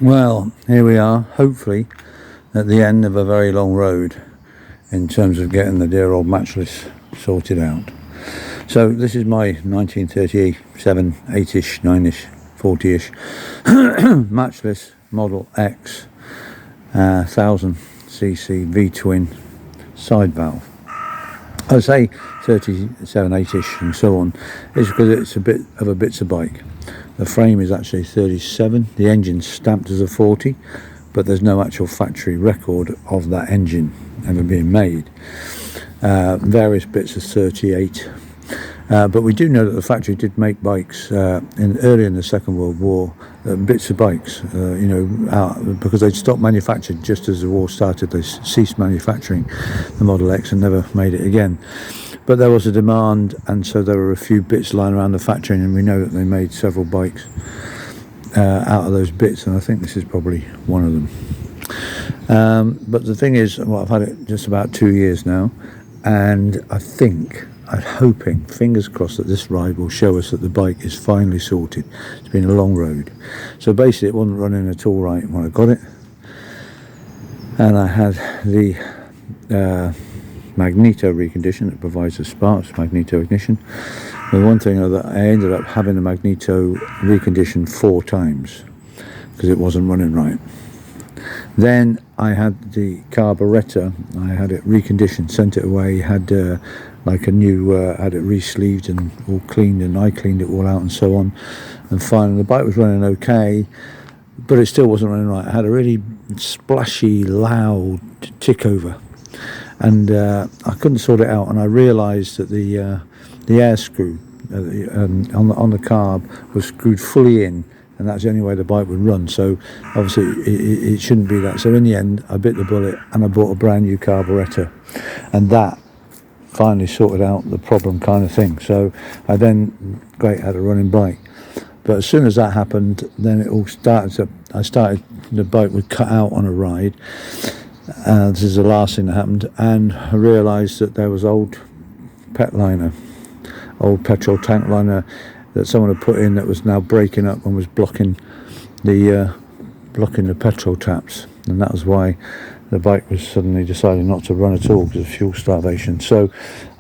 Well, here we are, hopefully at the end of a very long road in terms of getting the dear old Matchless sorted out. So this is my 1937, 8ish, 9ish, 40ish Matchless Model X 1000cc V-twin side valve. I say 37, 8ish and so on is because it's a bit of a bits of bike. The frame is actually 37, the engine's stamped as a 40, but there's no actual factory record of that engine ever being made. Various bits are 38, but we do know that the factory did make bikes early in the Second World War, bits of bikes, because they'd stopped manufacturing just as the war started. They ceased manufacturing the Model X and never made it again. But there was a demand, and so there were a few bits lying around the factory, and we know that they made several bikes out of those bits, and I think this is probably one of them. But the thing is, well, I've had it just about 2 years now, and I'm hoping, fingers crossed, that this ride will show us that the bike is finally sorted. It's been a long road. So basically it wasn't running at all right when I got it, and I had the magneto recondition that provides the sparks, magneto ignition. The one thing that I ended up having the magneto reconditioned 4 times because it wasn't running right. Then I had the carburettor, I had it reconditioned, sent it away, had like a new, had it re-sleeved and all cleaned, and I cleaned it all out and so on. And finally the bike was running okay, but it still wasn't running right. I had a really splashy, loud tick over, and I couldn't sort it out, and I realised that the air screw on the carb was screwed fully in, and that's the only way the bike would run. So obviously it shouldn't be that. So in the end I bit the bullet and I bought a brand new carburettor, and that finally sorted out the problem kind of thing. So I then had a running bike. But as soon as that happened, then it all started. The bike would cut out on a ride. This is the last thing that happened, and I realised that there was old petrol tank liner that someone had put in that was now breaking up and was blocking the petrol taps, and that was why the bike was suddenly deciding not to run at all because of fuel starvation. So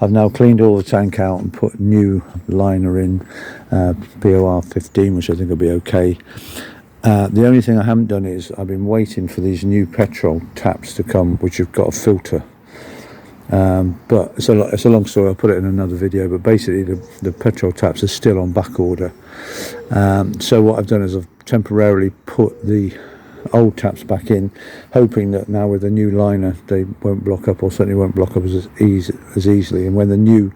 I've now cleaned all the tank out and put new liner in, POR 15, which I think will be okay. The only thing I haven't done is I've been waiting for these new petrol taps to come, which have got a filter. But it's a long story. I'll put it in another video. But basically, the petrol taps are still on back order. So what I've done is I've temporarily put the old taps back in, hoping that now with the new liner they won't block up, or certainly won't block up as easily. And when the new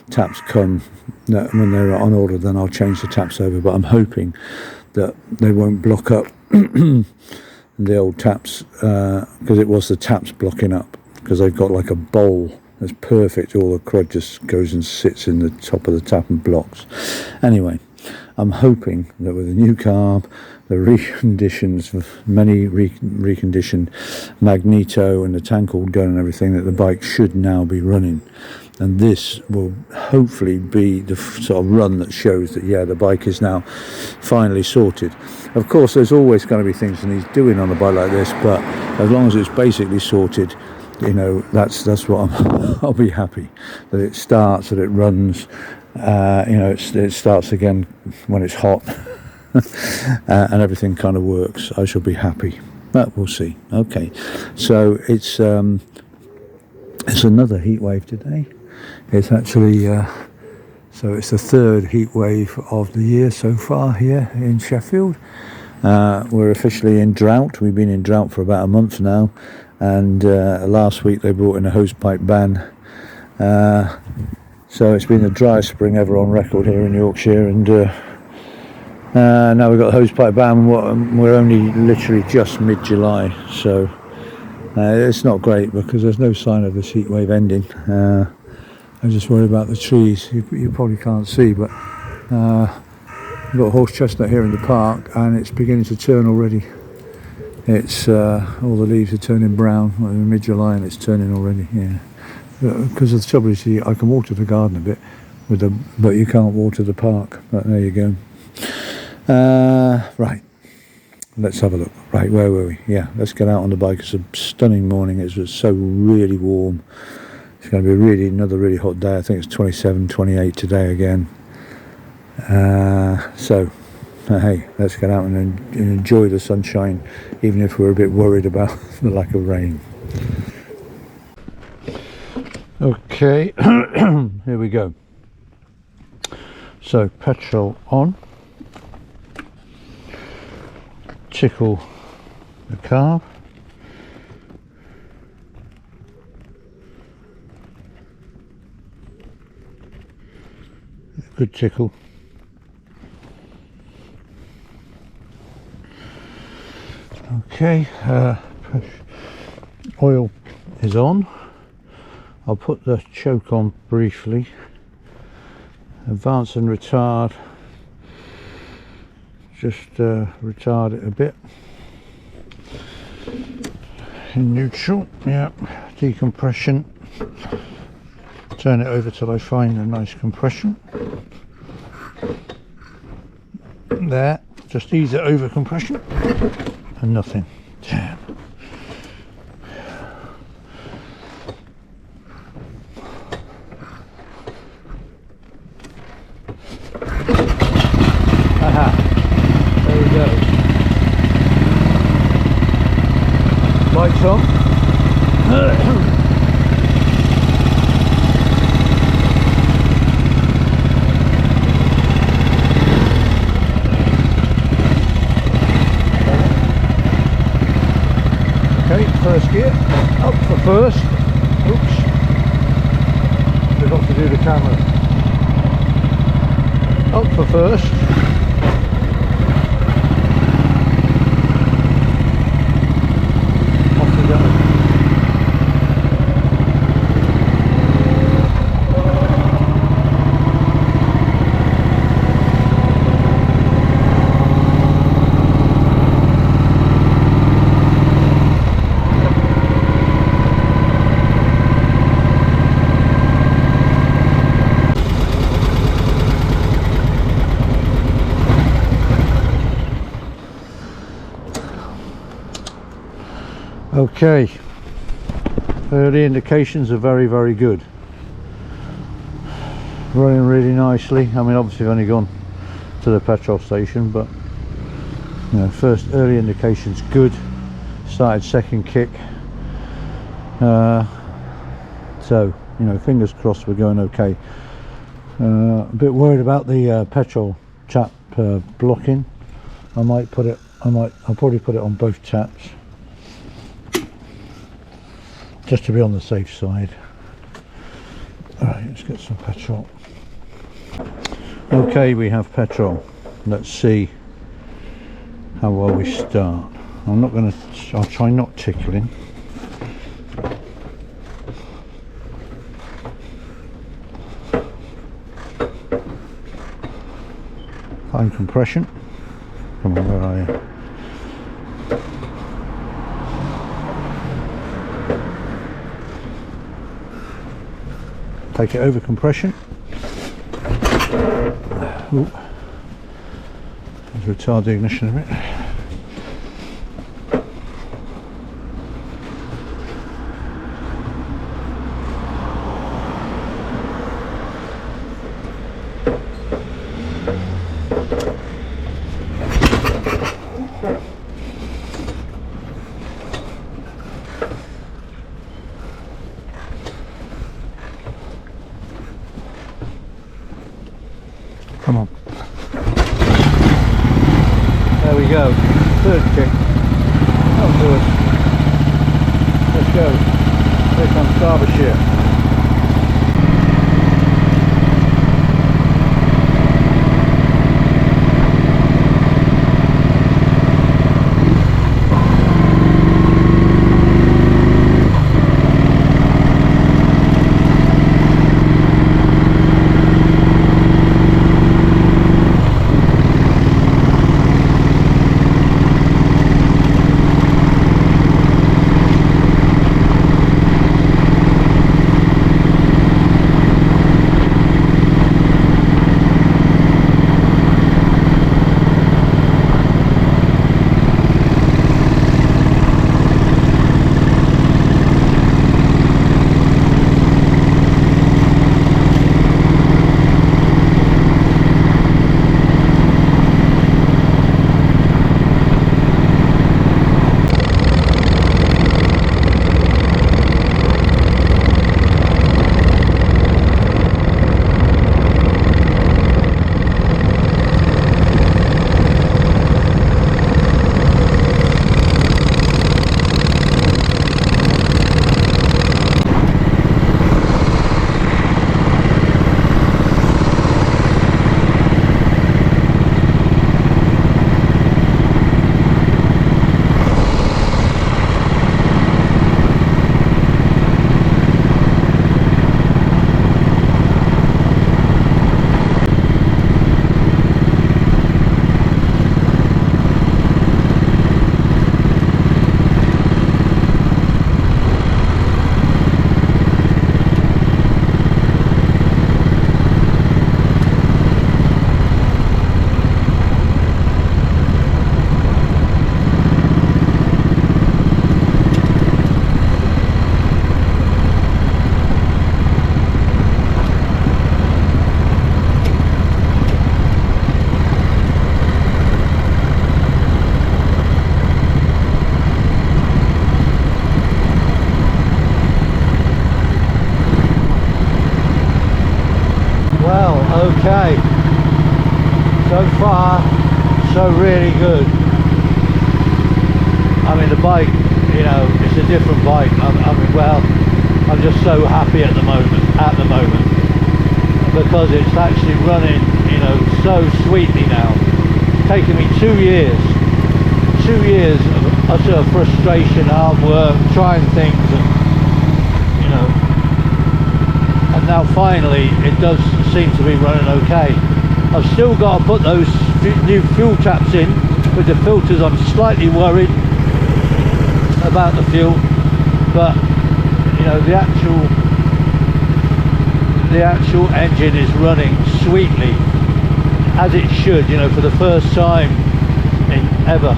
taps come, when they're on order, then I'll change the taps over. But I'm hoping that they won't block up the old taps, because it was the taps blocking up, because they've got like a bowl that's perfect. All the crud just goes and sits in the top of the tap and blocks. Anyway, I'm hoping that with the new carb, the reconditions, many reconditioned magneto and the tank all done and everything, that the bike should now be running. And this will hopefully be the sort of run that shows that, yeah, the bike is now finally sorted. Of course, there's always going to be things that he's doing on a bike like this, but as long as it's basically sorted, that's what I'll be happy. That it starts, that it runs, it starts again when it's hot, and everything kind of works. I shall be happy. But we'll see. Okay, so it's another heat wave today. It's actually so it's the 3rd heat wave of the year so far here in Sheffield. We're officially in drought. We've been in drought for about a month now, and last week they brought in a hosepipe ban. So it's been the driest spring ever on record here in Yorkshire, and now we've got the hosepipe ban. We're only literally just mid-July, so it's not great because there's no sign of this heat wave ending. I just worry about the trees. You probably can't see, but we've got a horse chestnut here in the park, and it's beginning to turn already. It's all the leaves are turning brown. Well, in mid-July, and it's turning already. Yeah, because the trouble is, I can water the garden a bit but you can't water the park. But there you go. Right. Let's have a look. Right, where were we? Yeah, let's get out on the bike. It's a stunning morning. It was so really warm. It's going to be another really hot day. I think it's 27, 28 today again. So hey, let's get out and enjoy the sunshine, even if we're a bit worried about the lack of rain. Okay, here we go. So petrol on, tickle the carb, good tickle. Okay, oil is on. I'll put the choke on briefly. Advance and retard. Just retard it a bit. In neutral, yeah. Decompression. Turn it over till I find a nice compression. There. Just ease it over compression. And nothing. Damn. Aha. There we go. Lights on. First gear, up for first. Oops, forgot to do the camera. Up for first. Off we go. Okay, early indications are very good. Running really nicely. I mean, obviously I've only gone to the petrol station, but you know, first early indications good. Started second kick, so you know, fingers crossed we're going okay. A bit worried about the petrol tap blocking. I'll probably put it on both taps, just to be on the safe side. Alright, let's get some petrol. Okay, we have petrol. Let's see how well we start. I'll try not tickling. Fine compression. Come on, where are you? Take it over compression. Ooh. Let's retard the ignition a bit. Come on. There we go. Third kick. That'll do us. Let's go. Here comes Derbyshire. the bike, you know, it's a different bike. I mean, well, I'm just so happy at the moment, because it's actually running, you know, so sweetly now. It's taken me 2 years of utter frustration, hard work, trying things, and you know, and now finally it does seem to be running okay. I've still got to put those new fuel taps in with the filters. I'm slightly worried about the fuel, but you know, the actual engine is running sweetly, as it should, you know, for the first time in ever.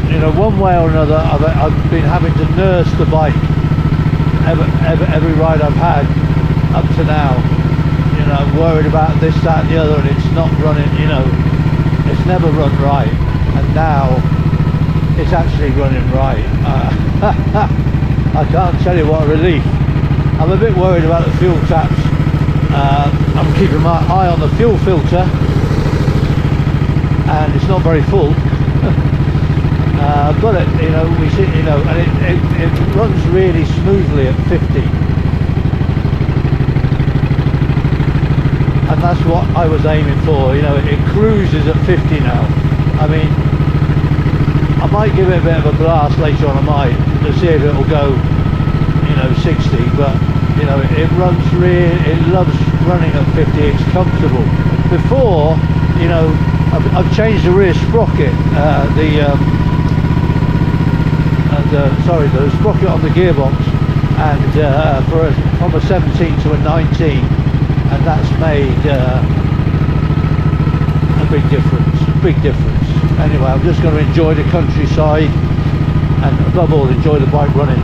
You know, one way or another, I've been having to nurse the bike every ride I've had up to now. You know, I'm worried about this, that and the other, and it's not running, you know, it's never run right, and now it's actually running right. I can't tell you what a relief. I'm a bit worried about the fuel taps. I'm keeping my eye on the fuel filter, and it's not very full. I've got it, you know, we see, you know, and it runs really smoothly at 50, and that's what I was aiming for. You know, it cruises at 50 now. I mean, I might give it a bit of a blast later on, I might, to see if it'll go, you know, 60, but you know, it runs it loves running at 50. It's comfortable. Before, you know, I've changed the rear sprocket, the sprocket on the gearbox, and from a 17 to a 19, and that's made a big difference. Anyway, I'm just going to enjoy the countryside, and above all, enjoy the bike running.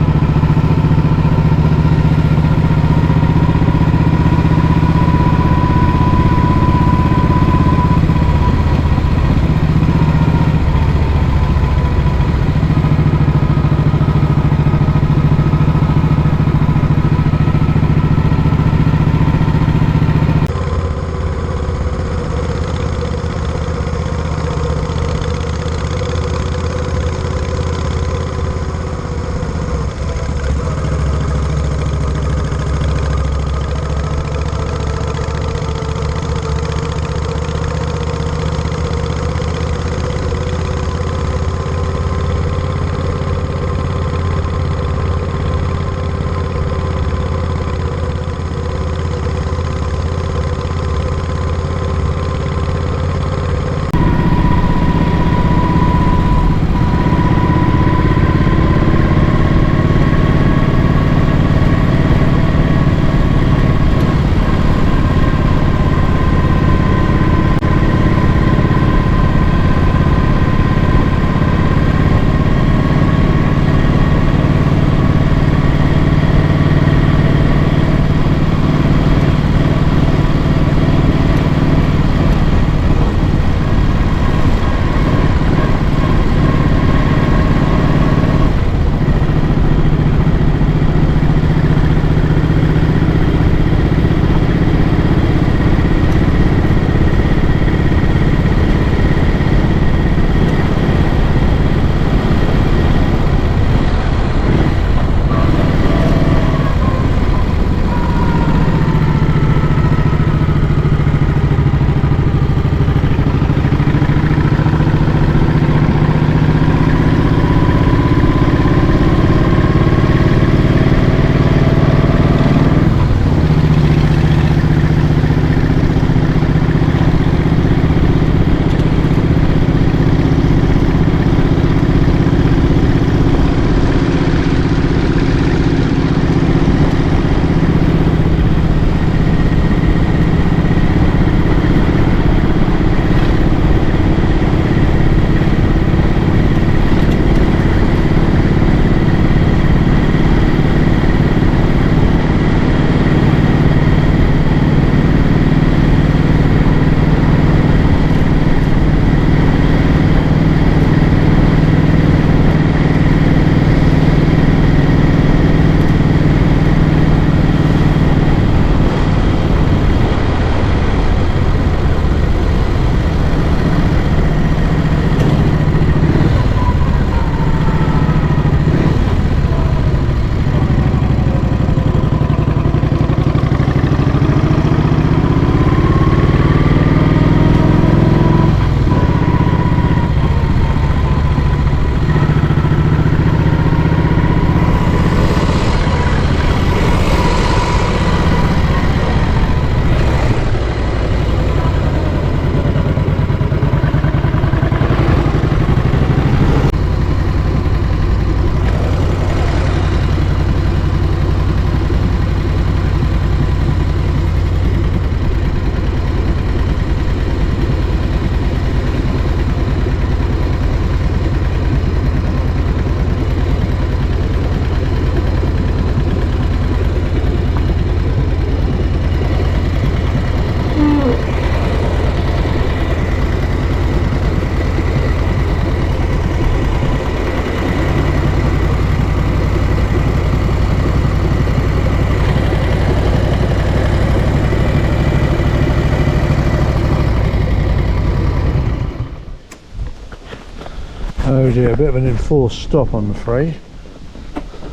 Oh dear, a bit of an enforced stop, I'm afraid.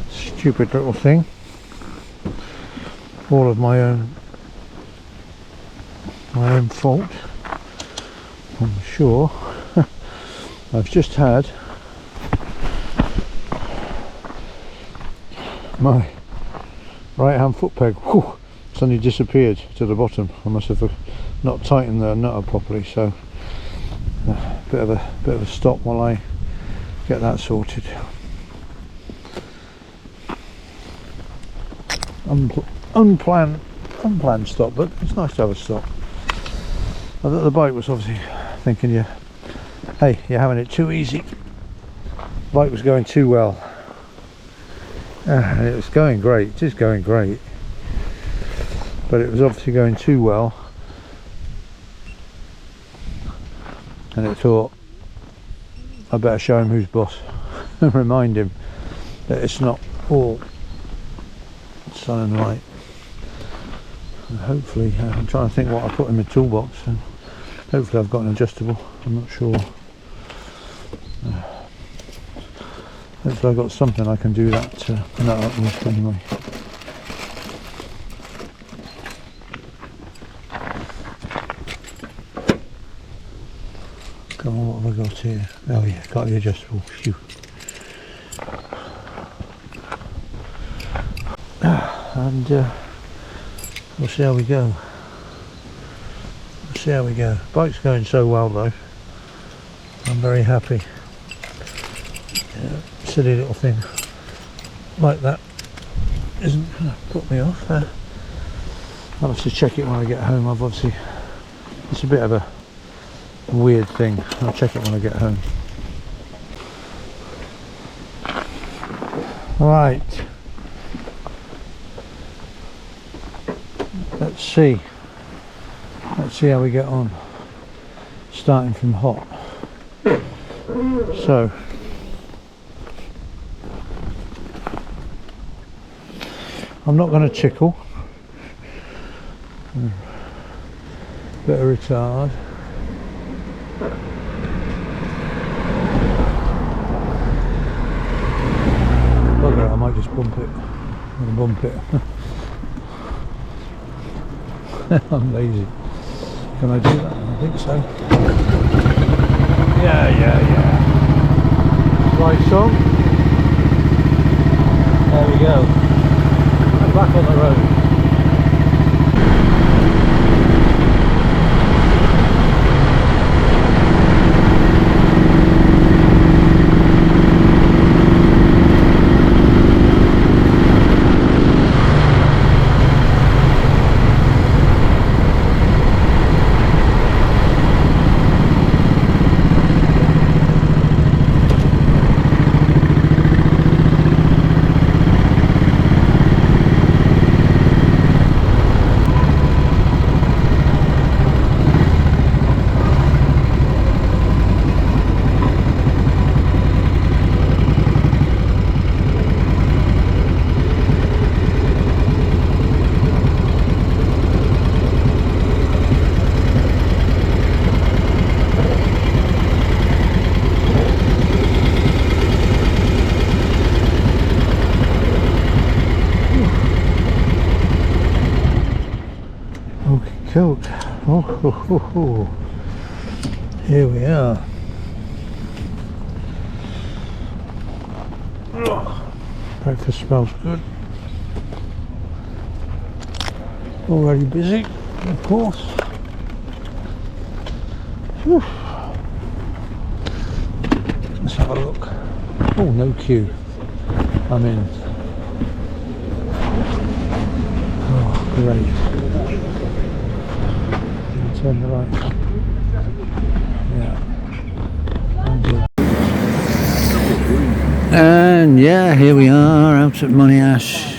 Stupid little thing. All of my own fault, I'm sure. I've just had my right hand foot peg, suddenly disappeared to the bottom. I must have not tightened the nutter properly, so bit of a stop while I get that sorted. Unplanned stop, but it's nice to have a stop. I thought the bike was obviously thinking, hey, you're having it too easy. The bike was going too well. And it was going great, it is going great, but it was obviously going too well, and it thought I better show him who's boss and remind him that it's not all sun and light. And hopefully, I'm trying to think what I put in my toolbox, and hopefully I've got an adjustable, I'm not sure. Hopefully I've got something I can do that up with anyway. Come on, what have I got here? Oh yeah, got the adjustable. Phew. And we'll see how we go. We'll see how we go. Bike's going so well though. I'm very happy. Silly little thing like that isn't going to put me off. I'll have to check it when I get home. I've obviously, it's a bit of a weird thing. I'll check it when I get home. Right, let's see how we get on, starting from hot. So I'm not going to tickle, bit of retard. Bugger it, I might just bump it. I'm going to bump it. I'm lazy. Can I do that? I think so. Yeah. Right, so there we go. Back on the road. Coke. Oh. Here we are. Breakfast smells good. Already busy, of course. Whew. Let's have a look. Oh, no queue. I'm in. Oh, great. Turn the light. And yeah, here we are out at Money Ash.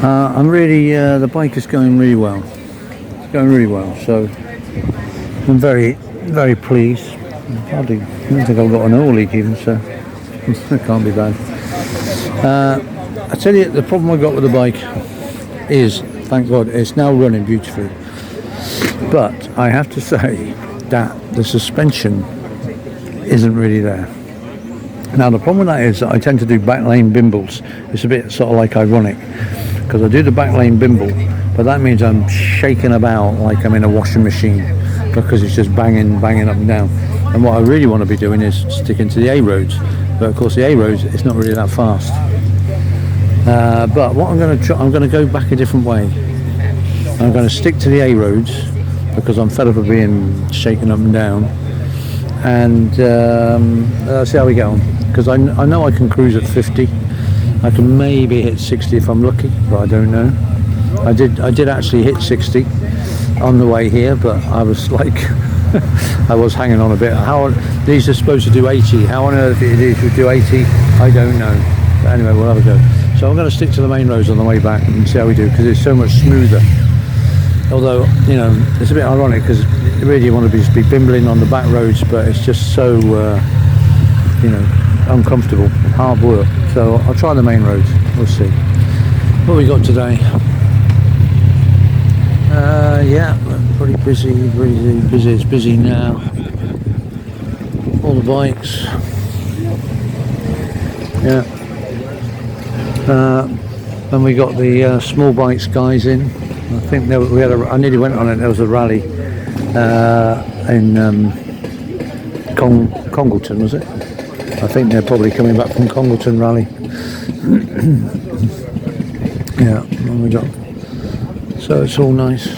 I'm really, the bike is going really well. It's going really well, so I'm very, very pleased. I don't think I've got an oil leak even, so it can't be bad. I tell you, the problem I got with the bike is, thank God, it's now running beautifully. But I have to say that the suspension isn't really there. Now the problem with that is that I tend to do back lane bimbles. It's a bit sort of like ironic because I do the back lane bimble, but that means I'm shaking about like I'm in a washing machine because it's just banging up and down. And what I really want to be doing is sticking to the A roads, but of course the A roads it's not really that fast. But what I'm going to try, I'm going to go back a different way. I'm going to stick to the A roads because I'm fed up of being shaken up and down, and see how we get on. Because I know I can cruise at 50. I can maybe hit 60 if I'm lucky, but I don't know. I did actually hit 60 on the way here, but I was like I was hanging on a bit. These are supposed to do 80. How on earth it is would do 80, I don't know. But anyway, we'll have a go. So I'm going to stick to the main roads on the way back and see how we do, because it's so much smoother. Although, you know, it's a bit ironic because really you want to just be bimbling on the back roads, but it's just so you know, uncomfortable, hard work. So I'll try the main roads. We'll see what we got today. Yeah, pretty busy. It's busy now. All the bikes. Yeah. Then we got the small bikes guys in. I think I nearly went on it. There was a rally in Congleton, was it? I think they're probably coming back from Congleton rally. Yeah, and we got. So it's all nice.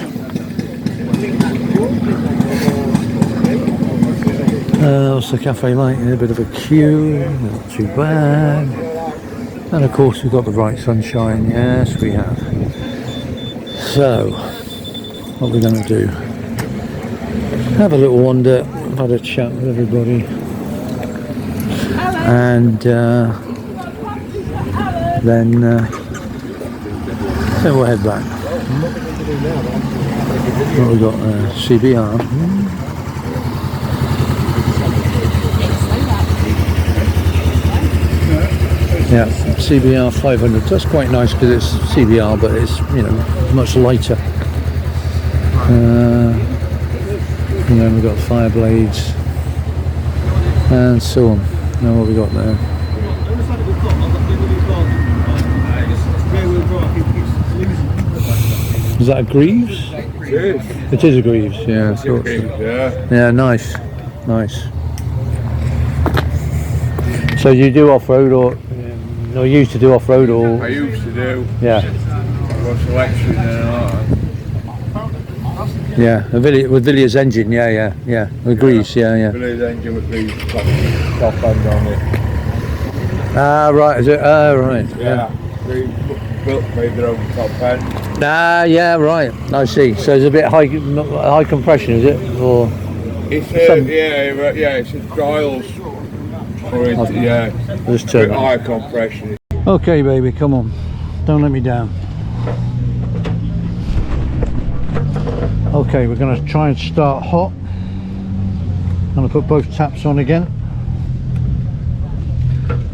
What's the cafe like? A bit of a queue, not too bad. And of course we've got the bright sunshine. Yes, we have. So, what we're going to do? Have a little wander. I've had a chat with everybody, and then we'll head back. What we got there? CBR. Yeah, CBR 500. That's quite nice because it's CBR, but it's, you know, much lighter. And then we've got fire blades and so on. Now what we got there? Is that a Greaves? It is a Greaves, yeah. I thought so. Yeah, nice. So you do off-road or you used to do off-road or? I used to do. Yeah. I was selection and all that. Yeah, with Villiers engine, yeah. With Greaves, yeah. Villiers engine with the top end on it. Ah, right, is it? Ah, right. Yeah. They made their own top end. Ah, yeah, right. I see. So it's a bit high compression, is it? Or it's it's a trials for it. Yeah. Just turn it. High compression. Okay, baby, come on. Don't let me down. Okay, we're going to try and start hot. I'm going to put both taps on again.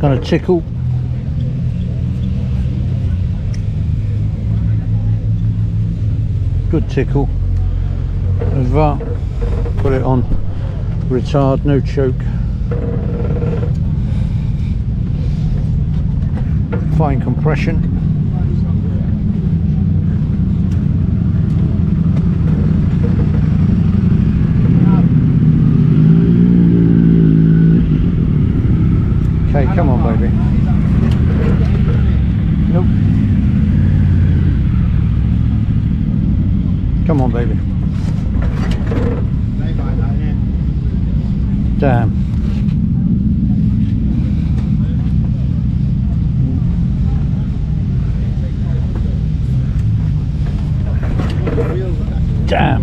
Going to tickle. Good tickle. As well. Put it on retard, no choke. Fine compression. Okay, come on, baby. Nope. Come on, baby. Damn. Damn.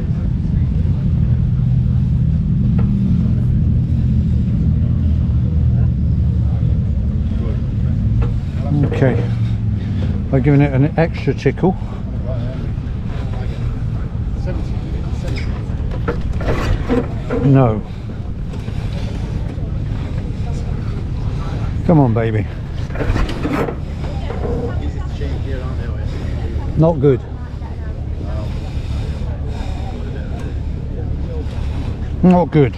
Okay, by giving it an extra tickle. No. Come on, baby. Not good. Not good.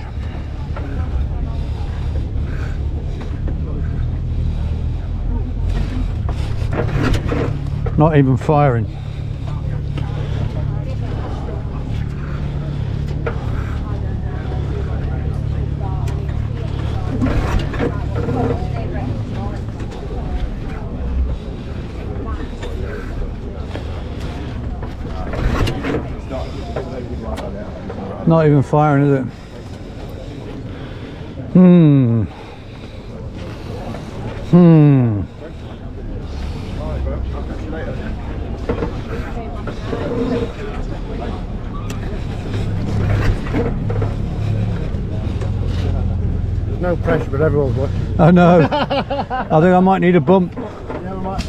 Not even firing. Not even firing, is it? There's no pressure, but everyone's watching. I know. I think I might need a bump. Yeah, we might.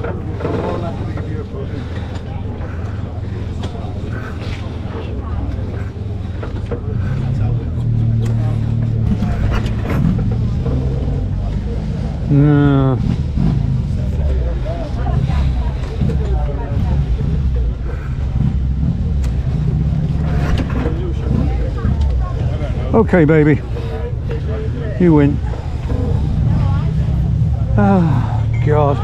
More or less to give you a push. No. Okay, baby. You win. Oh, God.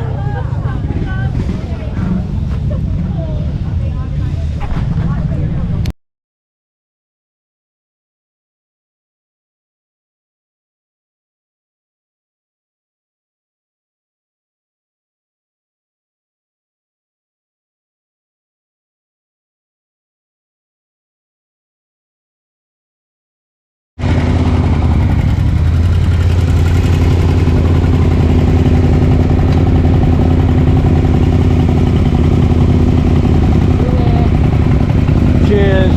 Cheers.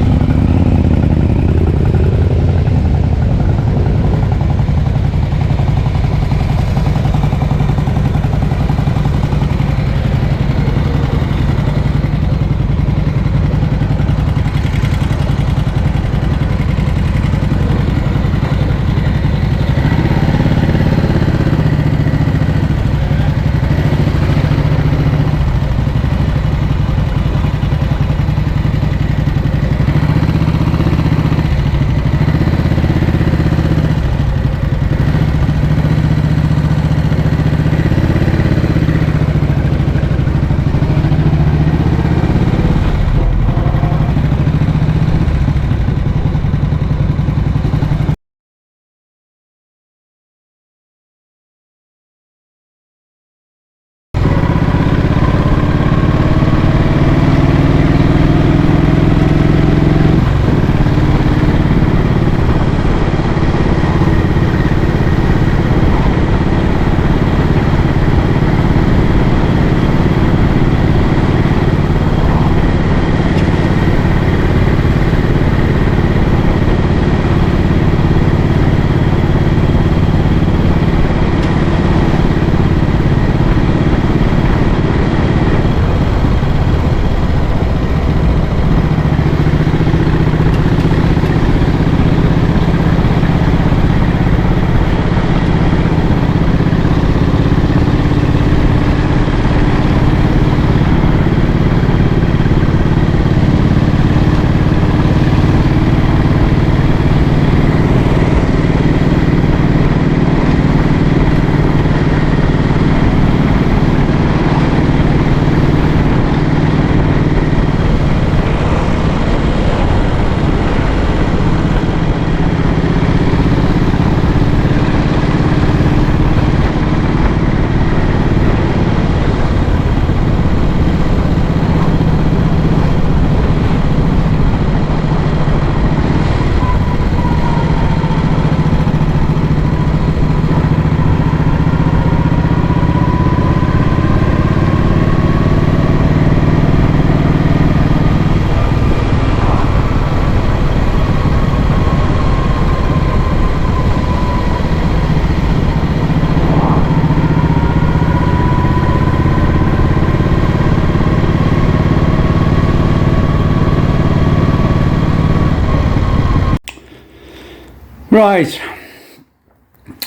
Right,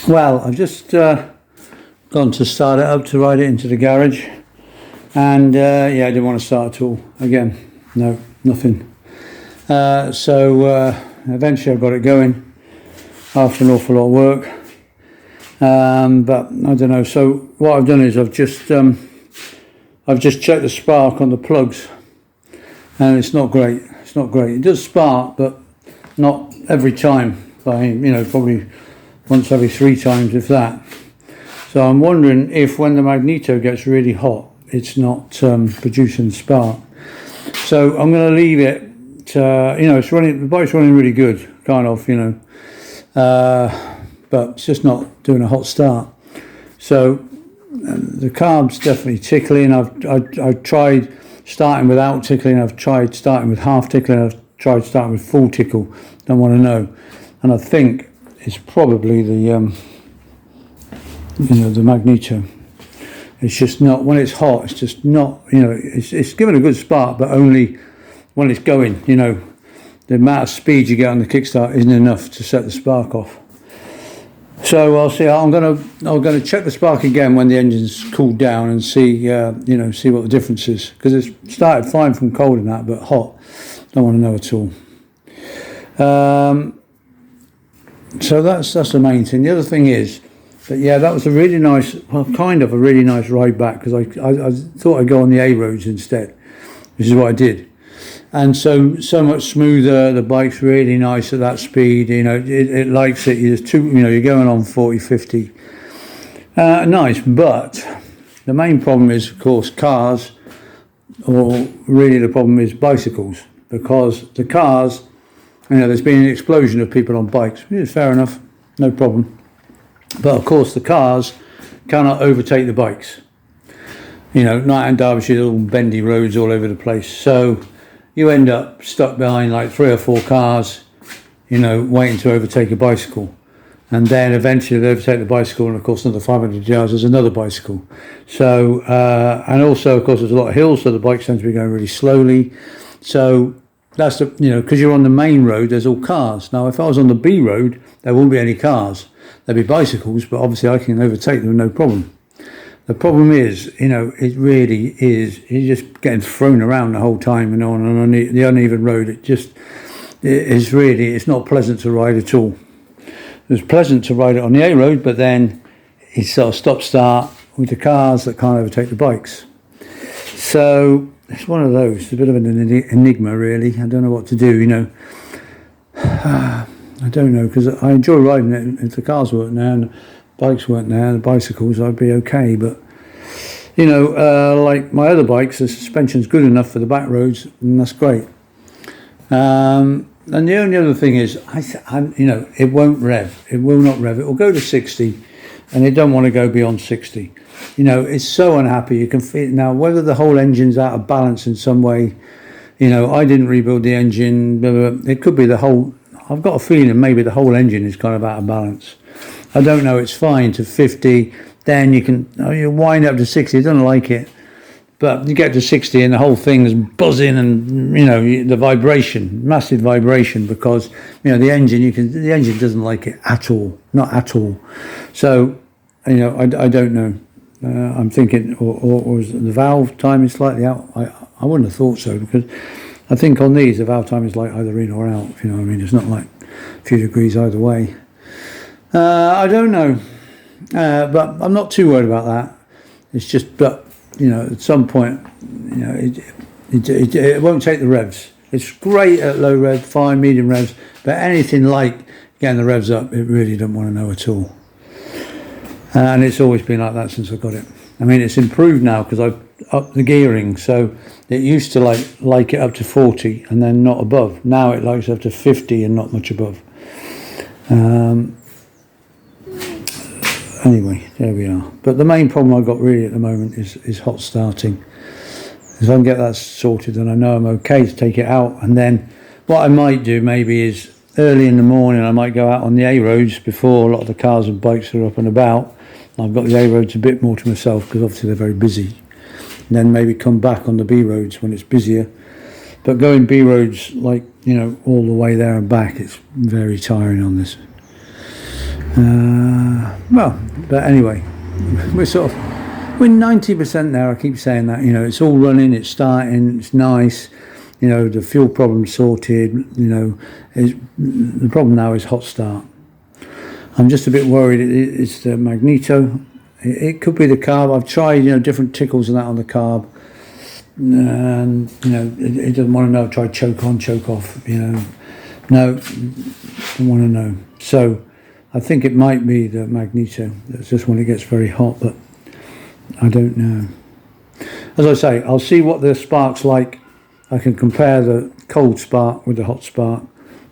well, I've just gone to start it up to ride it into the garage, and yeah, I didn't want to start at all. Again, no, nothing. So eventually I got it going after an awful lot of work, but I don't know. So what I've done is I've just I've just checked the spark on the plugs, and it's not great. It's not great. It does spark, but not every time. By probably once every 3 times, if that. So I'm wondering if when the magneto gets really hot, it's not producing spark. So I'm going to leave it. It's running. The bike's running really good, kind of, but it's just not doing a hot start. So the carb's definitely tickling. I've tried starting without tickling. I've tried starting with half tickling. I've tried starting with full tickle. Don't want to know. And I think it's probably the the magneto. It's just not, when it's hot, it's just not, it's giving a good spark, but only when it's going, the amount of speed you get on the kickstart isn't enough to set the spark off. So I'll see. I'm gonna check the spark again when the engine's cooled down and see see what the difference is, because it's started fine from cold and that, but hot, don't want to know at all. So that's the main thing. The other thing is that that was a really nice, kind of a really nice ride back, because I thought I'd go on the A roads instead, which is what I did. And so much smoother. The bike's really nice at that speed. It likes it. You're going on 40, 50. Nice, but the main problem is, of course, cars, or really the problem is bicycles, because the cars, there's been an explosion of people on bikes. Yeah, fair enough, no problem. But of course, the cars cannot overtake the bikes. Night in Derbyshire, all bendy roads all over the place. So you end up stuck behind like 3 or 4 cars, waiting to overtake a bicycle. And then eventually they overtake the bicycle, and of course another 500 yards there's another bicycle. So, and also of course there's a lot of hills, so the bikes tend to be going really slowly. So that's because you're on the main road, there's all cars. Now if I was on the B road, there wouldn't be any cars. There'd be bicycles, but obviously I can overtake them, no problem. The problem is, it really is, you're just getting thrown around the whole time, on the uneven road. It's not pleasant to ride at all. It was pleasant to ride it on the A road, but then it's sort of stop-start with the cars that can't overtake the bikes. So it's one of those. It's a bit of an enigma, really. I don't know what to do, I don't know, because I enjoy riding it. If the cars weren't there and the bikes weren't there, the bicycles, I'd be okay. But like my other bikes, the suspension's good enough for the back roads, and that's great. And the only other thing is, it won't rev. It will not rev. It will go to 60, and it don't want to go beyond 60. It's so unhappy. You can feel now whether the whole engine's out of balance in some way. I didn't rebuild the engine. Blah, blah, blah. It could be the whole. I've got a feeling maybe the whole engine is kind of out of balance. I don't know. It's fine to 50. Then you wind up to 60. I don't like it. But you get to 60 and the whole thing's buzzing, and the vibration, massive vibration, because the engine doesn't like it at all, not at all. So I don't know. I'm thinking, or is the valve time is slightly out. I wouldn't have thought so, because I think on these the valve time is like either in or out. If you know what I mean, it's not like a few degrees either way. I don't know, but I'm not too worried about that. It's just, but at some point, it won't take the revs. It's great at low rev, fine, medium revs, but anything like getting the revs up, it really don't want to know at all. And it's always been like that since I got it. I mean, it's improved now because I've upped the gearing. So it used to like it up to 40 and then not above. Now it likes up to 50 and not much above. Anyway, there we are. But the main problem I've got really at the moment is hot starting. If I can get that sorted, then I know I'm okay to take it out. And then what I might do maybe is early in the morning I might go out on the A roads before a lot of the cars and bikes are up and about. I've got the A roads a bit more to myself because obviously they're very busy. And then maybe come back on the B roads when it's busier. But going B roads like, all the way there and back, it's very tiring on this. But anyway, we're 90% there. I keep saying that, it's all running, it's starting, it's nice, the fuel problem's sorted, the problem now is hot start. I'm just a bit worried it's the magneto. It could be the carb. I've tried, different tickles and that on the carb, and it doesn't want to know. I've tried choke on, choke off. No, don't want to know. So I think it might be the magneto. That's just when it gets very hot, but I don't know. As I say, I'll see what the spark's like. I can compare the cold spark with the hot spark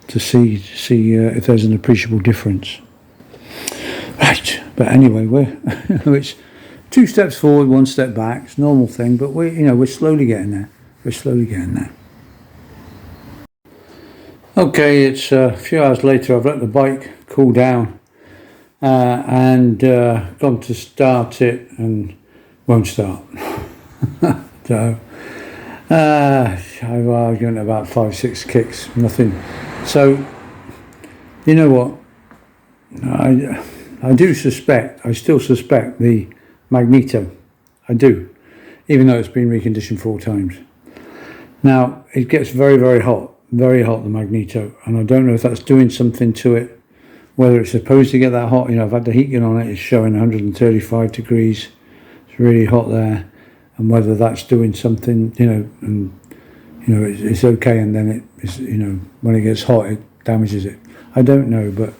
to see if there's an appreciable difference. Right, but anyway, it's 2 steps forward, 1 step back. It's a normal thing, but we're slowly getting there. We're slowly getting there. Okay, it's a few hours later. I've let the bike cool down and gone to start it and won't start. So I've given it about 5-6 kicks, nothing. So you know what? I still suspect the magneto. I do, even though it's been reconditioned 4 times. Now it gets very, very hot, the magneto, and I don't know if that's doing something to it. Whether it's supposed to get that hot, I've had the heat gun on it. It's showing 135 degrees. It's really hot there, and whether that's doing something, it's okay, and then it is, when it gets hot, it damages it. I don't know, but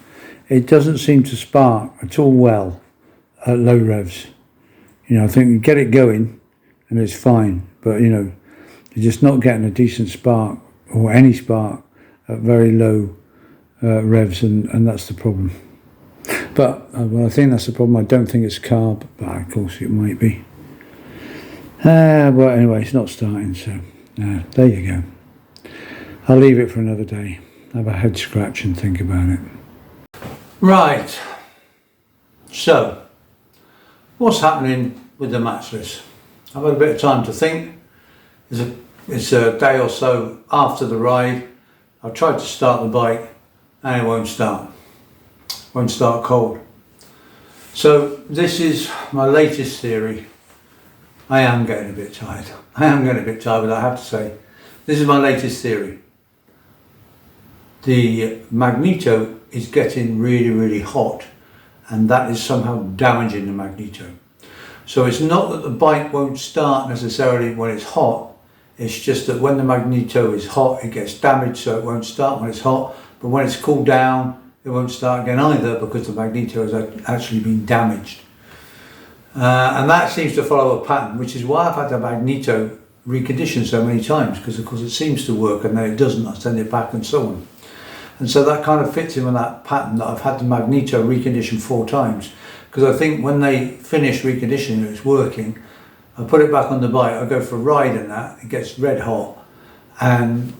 it doesn't seem to spark at all well at low revs. I think you get it going and it's fine, but you're just not getting a decent spark or any spark at very low revs, and that's the problem. But I think that's the problem. I don't think it's carb, but of course it might be. Well, anyway, it's not starting, so there you go. I'll leave it for another day. Have a head scratch and think about it. Right, so what's happening with the Matchless? I've had a bit of time to think. It's a day or so after the ride. I tried to start the bike and it won't start. Won't start cold. So this is my latest theory. I am getting a bit tired. But I have to say, this is my latest theory. The magneto is getting really, really hot, and that is somehow damaging the magneto. So it's not that the bike won't start necessarily when it's hot, it's just that when the magneto is hot it gets damaged, so it won't start when it's hot, but when it's cooled down it won't start again either, because the magneto has actually been damaged. And that seems to follow a pattern, which is why I've had the magneto reconditioned so many times, because of course it seems to work and then it doesn't, I send it back and so on. And so that kind of fits in with that pattern that I've had the magneto reconditioned 4 times, because I think when they finish reconditioning it's working, I put it back on the bike, I go for a ride and that, it gets red hot and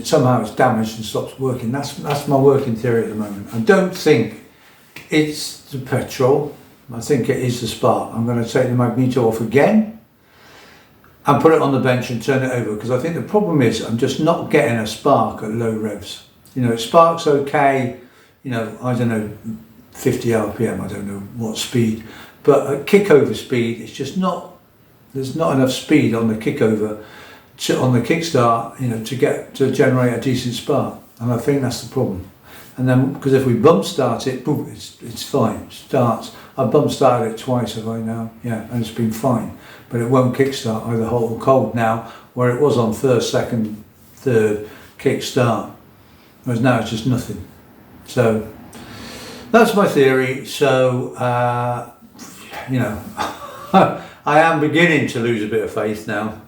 somehow it's damaged and stops working. That's my working theory at the moment. I don't think it's the petrol, I think it is the spark. I'm going to take the magneto off again and put it on the bench and turn it over, because I think the problem is I'm just not getting a spark at low revs. It sparks okay, I don't know, 50 RPM, I don't know what speed, but at kickover speed, it's just not, there's not enough speed on the kickover, on the kickstart, to generate a decent spark, and I think that's the problem. And then, because if we bump start it, boom, it's fine, it starts. I bump started it twice, have I now? Yeah, and it's been fine, but it won't kickstart either hot or cold now, where it was on first, second, third kickstart. Whereas now it's just nothing. So that's my theory. So I am beginning to lose a bit of faith now,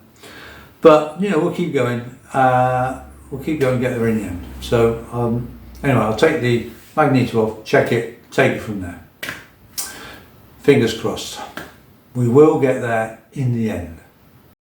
but we'll keep going. We'll keep going and get there in the end. So anyway, I'll take the magneto off, check it, take it from there. Fingers crossed. We will get there in the end.